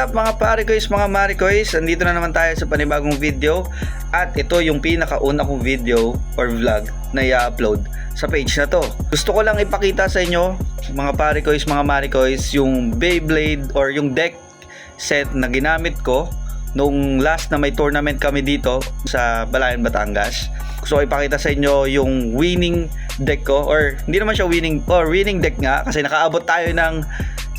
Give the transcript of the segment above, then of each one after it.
up mga parikoys, mga marikoys? Andito na naman tayo sa panibagong video. At ito yung pinakauna kong video or vlog na i-upload sa page na to. Gusto ko lang ipakita sa inyo mga parikoys, mga marikoys, yung Beyblade or yung deck set na ginamit ko nung last na may tournament kami dito sa Balayan, Batangas. Gusto ko ipakita sa inyo yung winning deck ko, or hindi naman siya winning deck nga kasi nakaabot tayo ng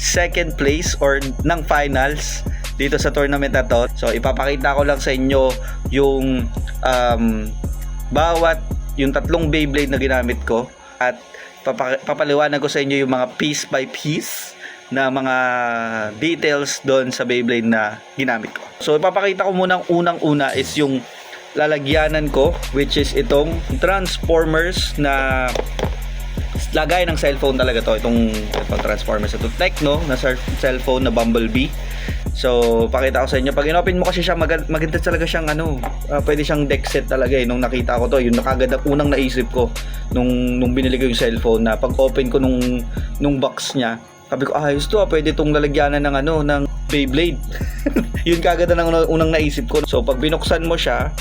second place or ng finals dito sa tournament na to. So ipapakita ko lang sa inyo yung bawat yung tatlong Beyblade na ginamit ko at papaliwanag ko sa inyo yung mga piece by piece na mga details doon sa Beyblade na ginamit ko. So ipapakita ko muna, unang-una is yung lalagyanan ko, which is itong Transformers na lagay ng cellphone talaga to. Itong Transformers, ito Tecno na cellphone na Bumblebee. So pakita ko sa inyo, pag inopen mo kasi siya, maganda talaga siyang pwede siyang deck set talaga nung nakita ko to. Yung nakagad unang naisip ko nung binili ko yung cellphone, na pag open ko nung box niya, sabi ko ayos to, pwede itong lalagyanan ng Beyblade. Yun kagad ang unang naisip ko. So pag binuksan mo siya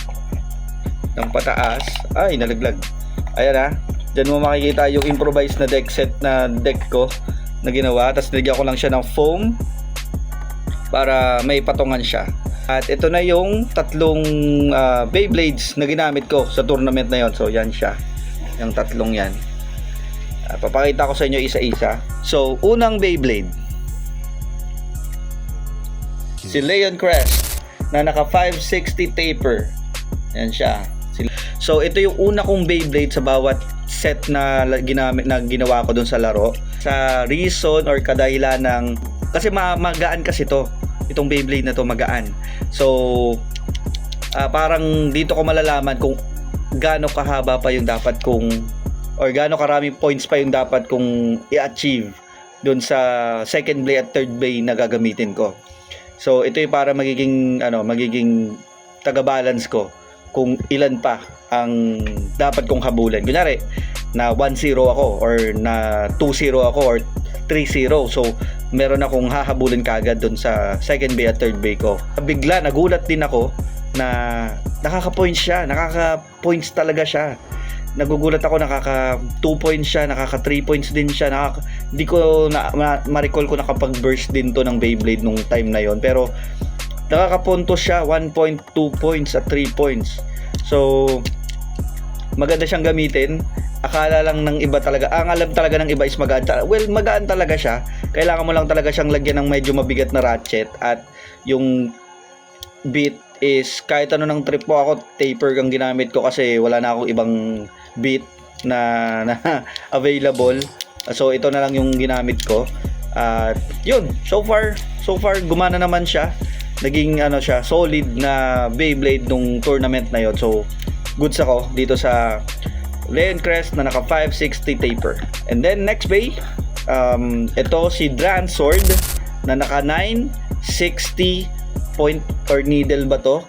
ng pataas, ay nalaglag. Ayan dyan mo makikita yung improvised na deck set na deck ko na ginawa. Tapos nilagyan ko lang siya ng foam para may patungan siya. At ito na yung tatlong Beyblades na ginamit ko sa tournament na yon. So yan siya, yung tatlong yan. Papakita ko sa inyo isa-isa. So unang Beyblade, si Leon Crest na naka 560 taper. Yan siya. So ito yung una kong Beyblade sa bawat set na ginawa ko dun sa laro. Sa reason or kadahilan ng, kasi magaan kasi itong Beyblade na to, magaan. So parang dito ko malalaman kung gaano kahaba pa yung dapat kong, or gaano karaming points pa yung dapat kong i-achieve dun sa second bay at third bay na gagamitin ko. So ito yung para magiging taga-balance ko kung ilan pa ang dapat kong habulin. Kunyari na 1-0 ako, or na 2-0 ako, or 3-0. So meron akong hahabulin kagad dun sa second bay at third bay ko. Bigla nagulat din ako na nakaka-points siya, nakaka-points talaga siya. Nagugulat ako, nakaka 2 points siya, nakaka 3 points din siya. Hindi ko ma-recall ko nakapag-burst din to ng Beyblade nung time na yon, pero nakakapunto siya 1.2 points at 3 points. So maganda siyang gamitin. Akala lang ng iba talaga, ang alam talaga ng iba is magaan. Well, magaan talaga siya. Kailangan mo lang talaga siyang lagyan ng medyo mabigat na ratchet, at yung bit is kahit ano ng trip mo. Ako taper ang ginamit ko kasi wala na akong ibang bit na available. So ito na lang yung ginamit ko. At yun, so far gumana naman siya. Naging siya, solid na Beyblade nung tournament na yon. So goods ako dito sa Leon Crest na naka 560 taper. And then next bay, ito si Dransword na naka 960 point or needle ba to?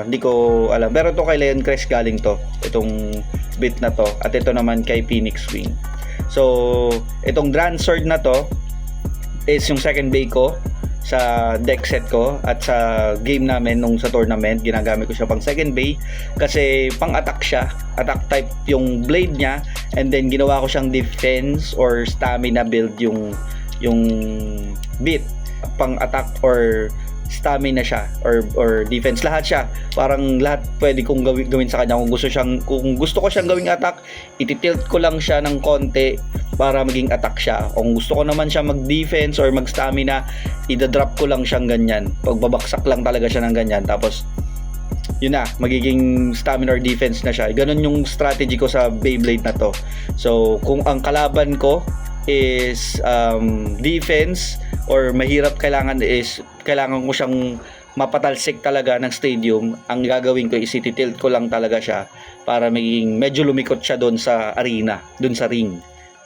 Hindi ko alam. Pero ito kay Leon Crest galing to, itong bit na to. At ito naman kay Phoenix Wing. So itong Dransword na to is yung second bay ko sa deck set ko, at sa game namin nung sa tournament ginagamit ko siya pang second bay kasi pang attack siya, attack type yung blade niya, and then ginawa ko siyang defense or stamina build yung bit, pang attack or stamina siya or defense, lahat siya, parang lahat pwede kong gawin sa kanya. Kung gusto ko siyang gawing attack, ititilt ko lang siya ng konti para maging attack siya. Kung gusto ko naman siya mag-defense or mag-stamina, i-drop ko lang siyang ganyan. Pagbabaksak lang talaga siya ng ganyan. Tapos, yun na, magiging stamina or defense na siya. Ganon yung strategy ko sa Beyblade na to. So, kung ang kalaban ko is defense or mahirap, kailangan ko siyang mapatalsik talaga ng stadium, ang gagawin ko is ititilt ko lang talaga siya para maging medyo lumikot siya doon sa arena, doon sa ring,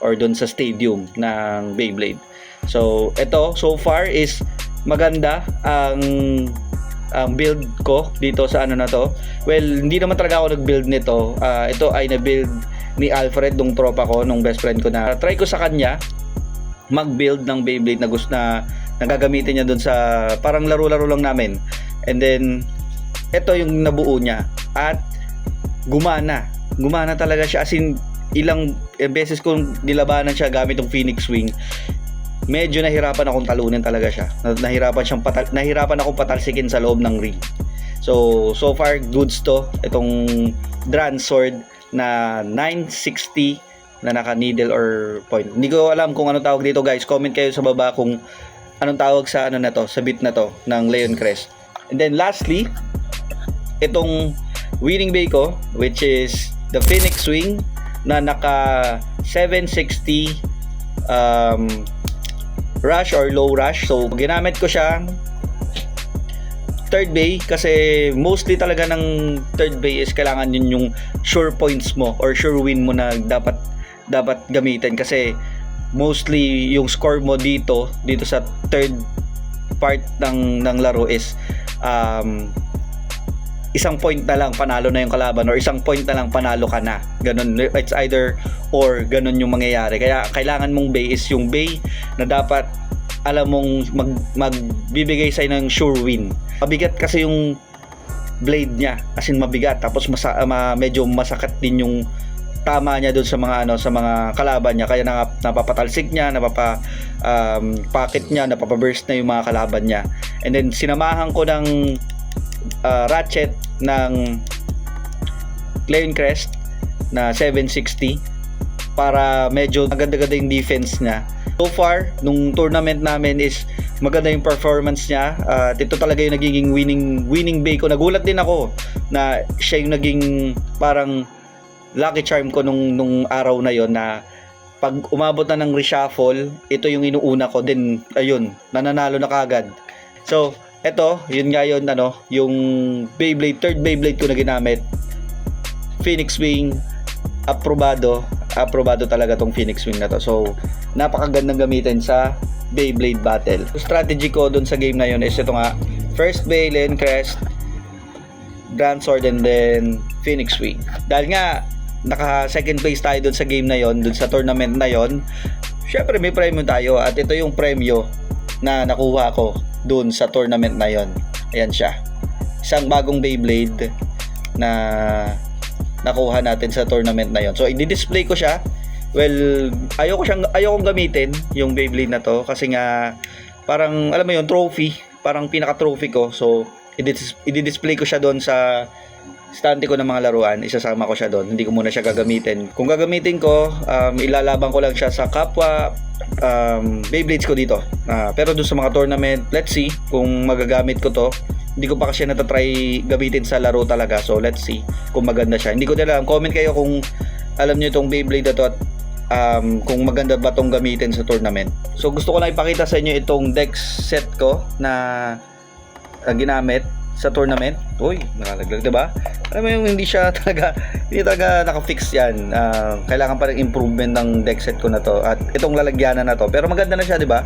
or doon sa stadium ng Beyblade. So ito so far is maganda ang build ko dito sa na to. Well, hindi naman talaga ako nag-build nito. Ito ay na-build ni Alfred, nung tropa ko, nung best friend ko, na try ko sa kanya mag-build ng Beyblade na gusto na Nagagamitin niya doon sa parang laro-laro lang namin. And then ito yung nabuo niya at gumana talaga siya, as in ilang beses kong nilabanan siya gamit yung Phoenix Wing. Medyo nahirapan akong talunin talaga siya. Nahirapan akong patalsikin sa loob ng ring. So far goods to itong Dran sword na 960 na naka needle or point. Hindi ko alam kung anong tawag dito, guys. Comment kayo sa baba kung anong tawag sa ano na to, sa bit na to ng Leon Crest. And then lastly, itong winning bay ko, which is the Phoenix Wing na naka 760 rush or low rush. So ginamit ko siya third bay kasi mostly talaga ng third bay is kailangan yun yung sure points mo or sure win mo na dapat gamitin, kasi mostly yung score mo dito sa third part ng laro is isang point na lang panalo na yung kalaban or isang point na lang panalo ka na. Ganun, it's either or, ganun yung mangyayari. Kaya kailangan mong bay is yung bay na dapat alam mong magbibigay sa'yo ng sure win. Mabigat kasi yung blade niya, as in mabigat, tapos medyo masakit din yung tama niya doon sa mga kalaban niya, kaya napapatalsik niya, pocket niya, napapaburst na yung mga kalaban niya. And then sinamahan ko ng ratchet ng Leon Crest na 760 para medyo maganda-ganda yung defense niya. So far nung tournament namin is maganda yung performance niya, at ito talaga yung nagiging winning bay ko. Nagulat din ako na siya yung naging parang lucky charm ko nung araw na yon, na pag umabot na ng reshuffle, ito yung inuuna ko, then ayun, nananalo na kagad. So eto, yun nga yun, yung Beyblade, third Beyblade ko na ginamit, Phoenix Wing. Aprobado talaga tong Phoenix Wing na to. So napakagandang gamitin sa Beyblade battle. Strategy ko dun sa game na yun is ito nga, first bay, Leon Crest, Grand Sword, and then Phoenix Wing. Dahil nga naka second place tayo dun sa game na yon, dun sa tournament na yon, syempre may premyo tayo, at ito yung premyo na nakuha ko dun sa tournament na yon. Ayan siya, isang bagong Beyblade na nakuha natin sa tournament na yon. So i-display ko siya. Well, ayokong gamitin yung Beyblade na to kasi nga parang alam mo yung trophy, parang pinaka trophy ko. So i-display ko siya doon sa stante ko ng mga laruan, isasama ko siya doon. Hindi ko muna siya gagamitin. Kung gagamitin ko, ilalaban ko lang siya sa kapwa Beyblades ko dito. Pero doon sa mga tournament, let's see kung magagamit ko to. Hindi ko pa kasi natatry gamitin sa laro talaga. So let's see kung maganda siya. Hindi ko din alam. Comment kayo kung alam niyo itong Beyblade na to at kung maganda ba itong gamitin sa tournament. So gusto ko lang ipakita sa inyo itong deck set ko na ginamit sa tournament. Uy, nakalaglag, diba? Alam mo yung hindi talaga naka-fix yan. Kailangan pa rin improvement ng deck set ko na to. At itong lalagyanan na to. Pero maganda na siya, diba?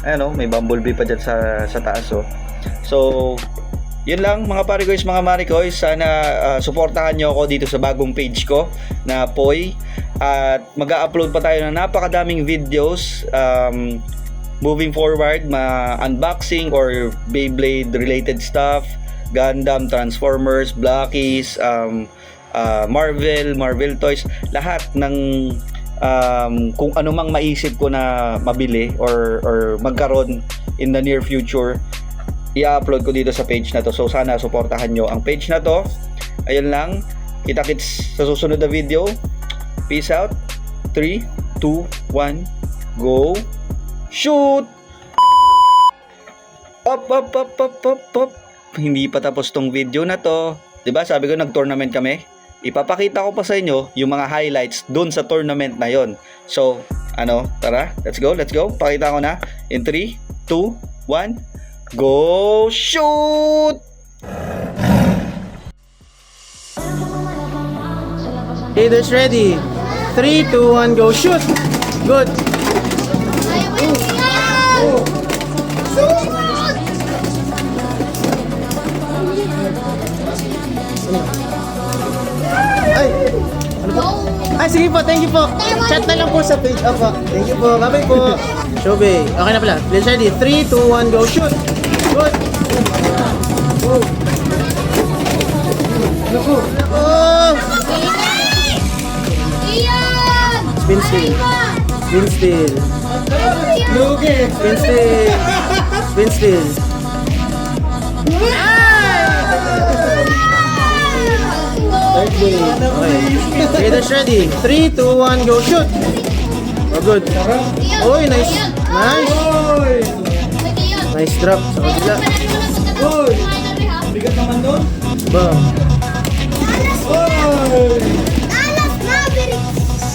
Ayan o, may bumblebee pa dyan sa taas o. So, yun lang mga parikoys, mga marikoys. Sana suportahan nyo ako dito sa bagong page ko na Poy. At mag-upload pa tayo ng napakadaming videos moving forward, unboxing or Beyblade related stuff, Gundam, Transformers, Blackies, Marvel toys, lahat ng kung ano mang maisip ko na mabili or magkaroon in the near future, i-upload ko dito sa page na to. So sana suportahan nyo ang page na to. Ayun lang, kita-kits sa susunod na video. Peace out. 3, 2, 1, go shoot! Up. Hindi pa tapos tong video na to. 'Di ba? Sabi ko nag-tournament kami. Ipapakita ko pa sa inyo yung mga highlights doon sa tournament na 'yon. So, tara, let's go. Pakita ko na in 3, 2, 1, go shoot! Leaders ready. 3, 2, 1, go shoot! Good. Ay! Ano ba? Ay, sige po, thank you po. Chat na lang po sa page. Opo, thank you po. Bye-bye po. Shobe. Okay na pala. Let's ready. 3, 2, 1, go. Shoot. Good. Oh. Naku. Oh. Iyan! Spin still. Spin still. Spin still. Spin still. Third day. Okay. Okay, that's ready. 3, 2, 1, go. Shoot. Oh, good. Oy, nice. Nice. Nice drop sa kabila. Bigat naman doon. Bam. Alas Mavericks!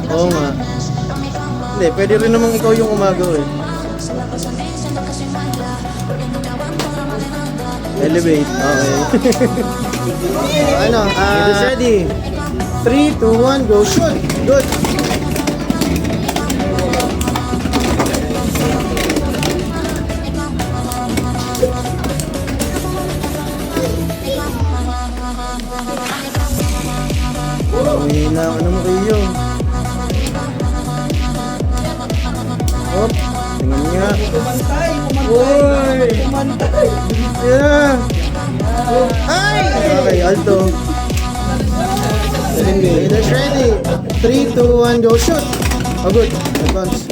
Oo nga. Hindi, pwede rin namang ikaw yung umagaw eh. Elevate. Okay. Ano? It is ready. 3, 2, 1, go. Shoot. Good. Uy, na ano mo kayo? Hop, tingnan nga. Uy! Yeah! Ay! Okay, alto. Okay, that's ready. 3, 2, 1, go. Shoot! Oh, good. Advance.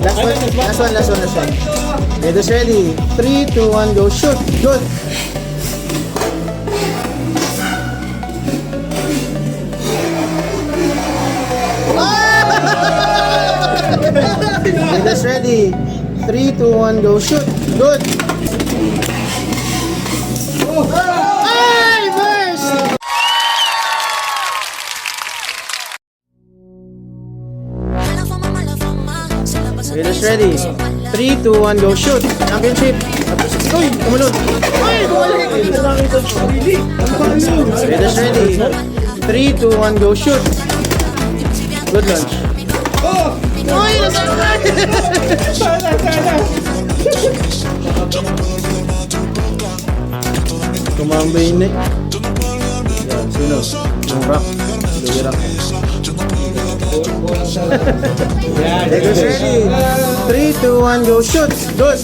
Last one. Okay, that's ready. 3, 2, 1, go. Shoot! Good! Okay, that's ready. 3, 2, 1, go. Shoot! Good! Ay! Burst! Okay, that's ready. 3, 2, 1, go. Shoot! Championship! Uy! Tumalon! Uy! Bumalik! Okay, that's ready. 3, 2, 1, go. Shoot! Good lunch. Uy! Nasaan! Tumambay na eh. Yan, sino? Yung rock. Louie rock. Okay, goes ready. 3, 2, 1, go. Shoot! Good!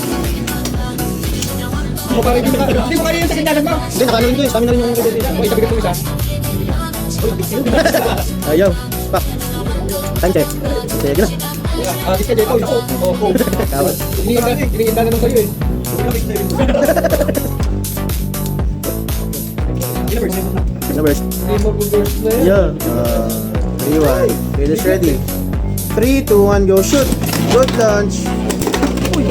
Hindi mo kaya yung sa kindalan mo. Hindi, nakanoon ko eh. Kami na rin yung mga dito. Uy, tabi ka po isa. Ayaw. Pak. Time check. Sige na. Di ka dito. Oo. Tawad. Iniinda naman kayo eh. Numbers. Hindi mo burst na yun. Yeah. 3, 1. Okay, that's ready. 3, 2, 1, go. Shoot! Good launch. Uy!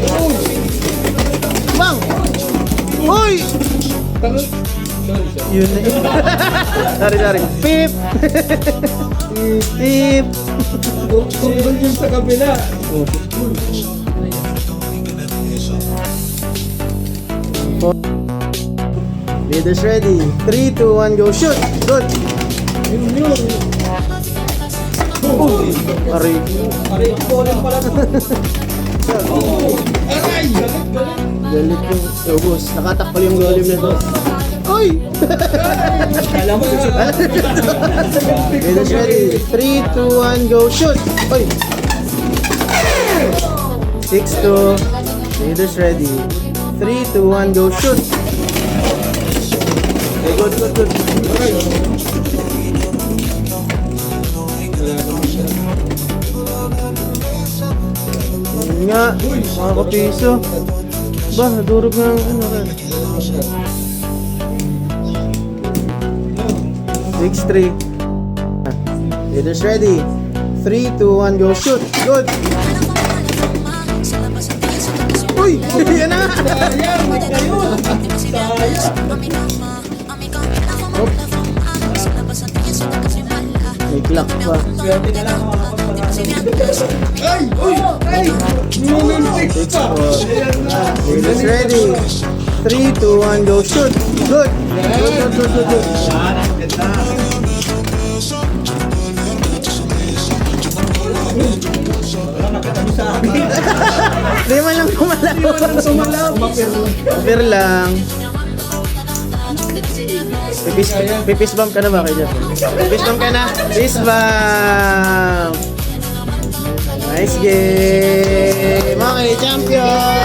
Bang! Uy! Yun na yun. Sorry. Pip! Pip! Kung yun sa kabila. Leaders ready. 3, 2, 1, go. Shoot! Good! Aray. Aray, ang bolan pala. Aray! Galit yung ubos. Nakatakpal yung golim na to. Uy! Kala mo susunod. Leaders ready. 3, 2, 1, go. Shoot! Uy! 6-2. Leaders ready. 3, 2, 1, go. Shoot! Okay, good. Yun nga, mga kapiso. Ba, nadurog nga ang ano ka. 6-3. Leaders ready. 3, 2, 1, go. Shoot! Good! Uy! Yan na! Oh. May clock pa. Ay! Uy! Ay! Minimix pa! Leaders ready. 3, 2, 1, go. Shoot! Good! Good. sa akin. Hindi man lang kumalaw. Sumalaw. Upir lang. Pipis bump ka na ba kayo? Pipis bump ka na? Pipis bump! Nice game! Okay, champion!